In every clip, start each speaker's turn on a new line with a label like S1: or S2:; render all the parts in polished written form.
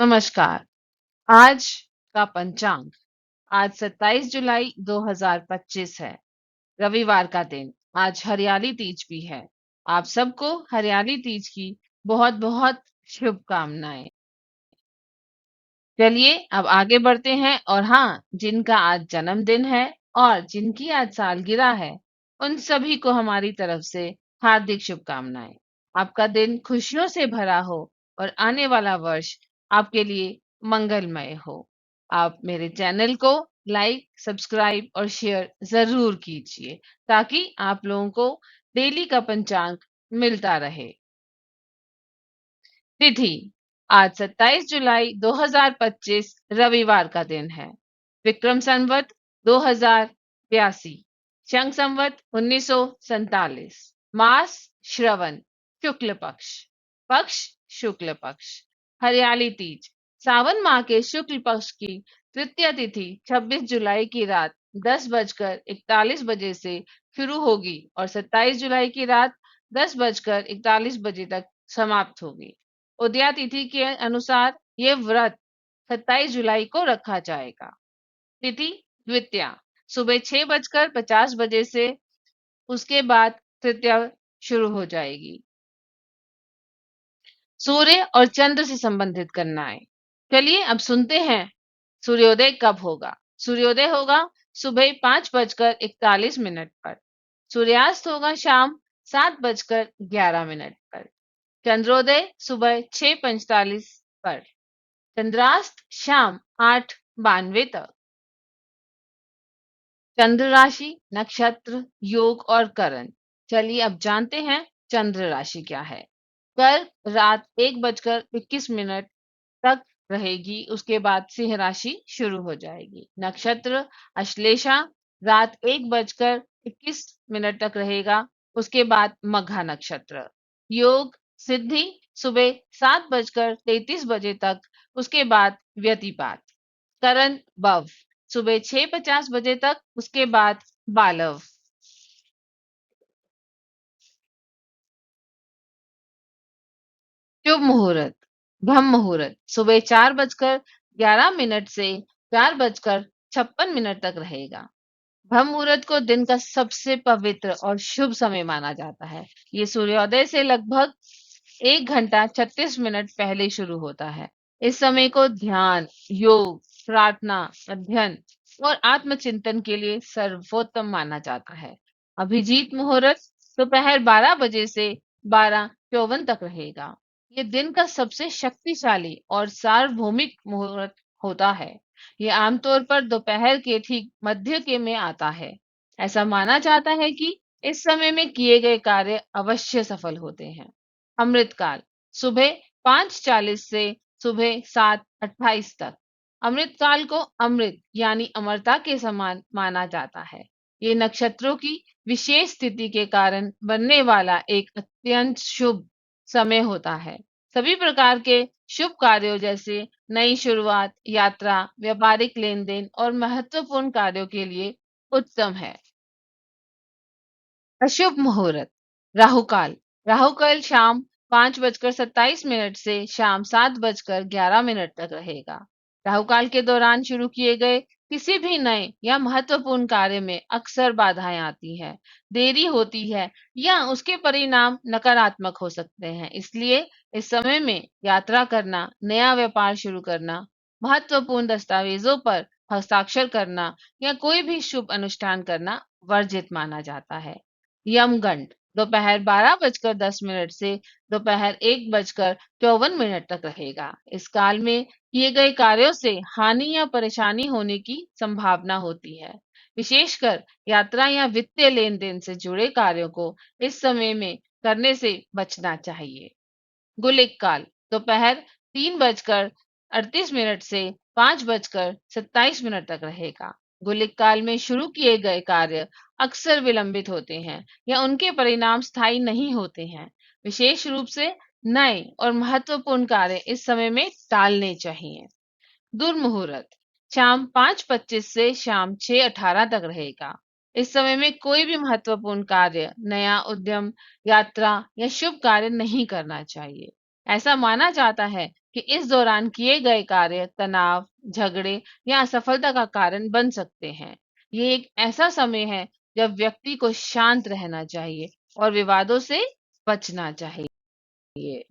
S1: नमस्कार। आज का पंचांग। आज 27 जुलाई 2025 है, रविवार का दिन। आज हरियाली तीज भी है। आप सबको हरियाली तीज की बहुत बहुत शुभकामनाएं। चलिए अब आगे बढ़ते हैं, और हाँ, जिनका आज जन्मदिन है और जिनकी आज सालगिरह है, उन सभी को हमारी तरफ से हार्दिक शुभकामनाएं। आपका दिन खुशियों से भरा हो और आने वाला वर्ष आपके लिए मंगलमय हो। आप मेरे चैनल को लाइक, सब्सक्राइब और शेयर जरूर कीजिए, ताकि आप लोगों को डेली का पंचांग मिलता रहे। तिथि: आज 27 जुलाई 2025 रविवार का दिन है। विक्रम संवत 2082, शंख संवत 1947। मास श्रवण, शुक्ल पक्ष। पक्ष शुक्ल पक्ष। हरियाली तीज: सावन माह के शुक्ल पक्ष की तृतीय तिथि 26 जुलाई की रात 10:41 से शुरू होगी और 27 जुलाई की रात 10:41 तक समाप्त होगी। उदया तिथि के अनुसार ये व्रत 27 जुलाई को रखा जाएगा। तिथि द्वितीया, सुबह 6:50 से उसके बाद तृतीया शुरू हो जाएगी। सूर्य और चंद्र से संबंधित गणनाएं। चलिए अब सुनते हैं सूर्योदय कब होगा। सूर्योदय होगा सुबह 5:41 पर। सूर्यास्त होगा शाम 7:11 पर। चंद्रोदय सुबह 6:45 पर। चंद्रास्त शाम 8:92 तक। चंद्र राशि, नक्षत्र, योग और करण। चलिए अब जानते हैं चंद्र राशि क्या है। कल रात 1:21 तक रहेगी, उसके बाद सिंह राशि शुरू हो जाएगी। नक्षत्र अश्लेषा रात 1:21 तक रहेगा, उसके बाद मघा नक्षत्र। योग सिद्धि सुबह 7:33 तक, उसके बाद व्यतिपात। करण बव सुबह 6:50 तक, उसके बाद बालव। शुभ मुहूर्त ब्रह्म मुहूर्त सुबह 4:11 से 4:56 तक रहेगा। ब्रह्म मुहूर्त को दिन का सबसे पवित्र और शुभ समय माना जाता है। ये सूर्योदय से लगभग 1 घंटा 36 मिनट पहले शुरू होता है। इस समय को ध्यान, योग, प्रार्थना, अध्ययन और आत्मचिंतन के लिए सर्वोत्तम माना जाता है। अभिजीत मुहूर्त दोपहर 12 से 12:54 तक रहेगा। ये दिन का सबसे शक्तिशाली और सार्वभौमिक मुहूर्त होता है। ये आमतौर पर दोपहर के ठीक मध्य के में आता है। ऐसा माना जाता है कि इस समय में किए गए कार्य अवश्य सफल होते हैं। अमृतकाल सुबह 5:40 से सुबह 7:28 तक। अमृतकाल को अमृत यानी अमरता के समान माना जाता है। ये नक्षत्रों की विशेष स्थिति के कारण बनने वाला एक अत्यंत शुभ समय होता है। सभी प्रकार के शुभ कार्यों जैसे नई शुरुआत, यात्रा, व्यापारिक लेन देन और महत्वपूर्ण कार्यों के लिए उत्तम है। अशुभ मुहूर्त राहु काल। राहु काल शाम 5:27 से शाम 7:11 तक रहेगा। राहु काल के दौरान शुरू किए गए किसी भी नए या महत्वपूर्ण कार्य में अक्सर बाधाएं आती हैं, देरी होती है या उसके परिणाम नकारात्मक हो सकते हैं। इसलिए इस समय में यात्रा करना, नया व्यापार शुरू करना, महत्वपूर्ण दस्तावेजों पर हस्ताक्षर करना या कोई भी शुभ अनुष्ठान करना वर्जित माना जाता है। यमगंड दोपहर 12:10 से दोपहर 1:54 तक रहेगा। इस काल में किए गए कार्यों से हानि या परेशानी होने की संभावना होती है। विशेषकर यात्रा या वित्तीय लेन देन से जुड़े कार्यों को इस समय में करने से बचना चाहिए। गुलिक काल दोपहर 3:38 से 5:27 तक रहेगा। गुलिक काल में शुरू किए गए कार्य अक्सर विलंबित होते हैं या उनके परिणाम स्थायी नहीं होते हैं। विशेष रूप से नए और महत्वपूर्ण कार्य इस समय में टालने चाहिए। दुर्मुहूर्त शाम 5:25 से शाम 6:18 तक रहेगा। इस समय में कोई भी महत्वपूर्ण कार्य, नया उद्यम, यात्रा या शुभ कार्य नहीं करना चाहिए। ऐसा माना जाता है कि इस दौरान किए गए कार्य तनाव, झगड़े या असफलता का कारण बन सकते हैं। ये एक ऐसा समय है जब व्यक्ति को शांत रहना चाहिए और विवादों से बचना चाहिए।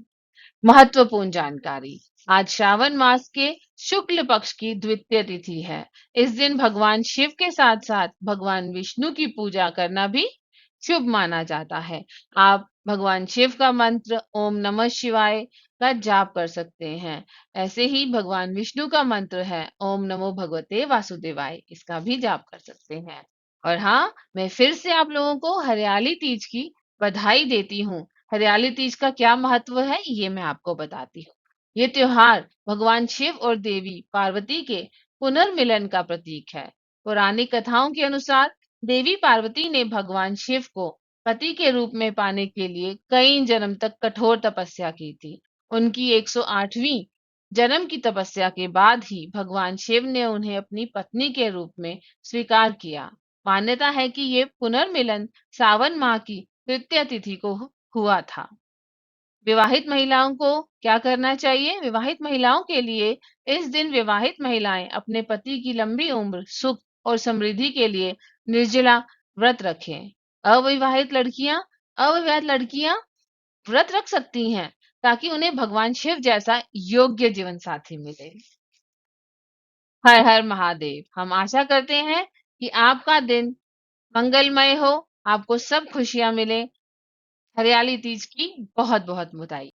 S1: महत्वपूर्ण जानकारी। आज श्रावण मास के शुक्ल पक्ष की द्वितीय तिथि है। इस दिन भगवान शिव के साथ साथ भगवान विष्णु की पूजा करना भी शुभ माना जाता है। आप भगवान शिव का मंत्र ओम नमः शिवाय का जाप कर सकते हैं। ऐसे ही भगवान विष्णु का मंत्र है ओम नमो भगवते वासुदेवाय, इसका भी जाप कर सकते हैं। और हाँ, मैं फिर से आप लोगों को हरियाली तीज की बधाई देती हूँ। हरियाली तीज का क्या महत्व है ये मैं आपको बताती हूँ। ये त्योहार भगवान शिव और देवी पार्वती के पुनर्मिलन का प्रतीक है। पौराणिक कथाओं के अनुसार देवी पार्वती ने भगवान शिव को पति के रूप में पाने के लिए कई जन्म तक कठोर तपस्या की थी। उनकी 108वीं जन्म की तपस्या के बाद ही भगवान शिव ने उन्हें अपनी पत्नी के रूप में स्वीकार किया। मान्यता है कि ये पुनर्मिलन सावन माह की तृतीय तिथि को हुआ था। विवाहित महिलाओं को क्या करना चाहिए? विवाहित महिलाओं के लिए इस दिन विवाहित महिलाएं अपने पति की लंबी उम्र, सुख और समृद्धि के लिए निर्जला व्रत रखें। अविवाहित लड़कियां व्रत रख सकती हैं ताकि उन्हें भगवान शिव जैसा योग्य जीवन साथी मिले। हर हर महादेव। हम आशा करते हैं कि आपका दिन मंगलमय हो, आपको सब खुशियां मिले। हरियाली तीज की बहुत बहुत बधाई।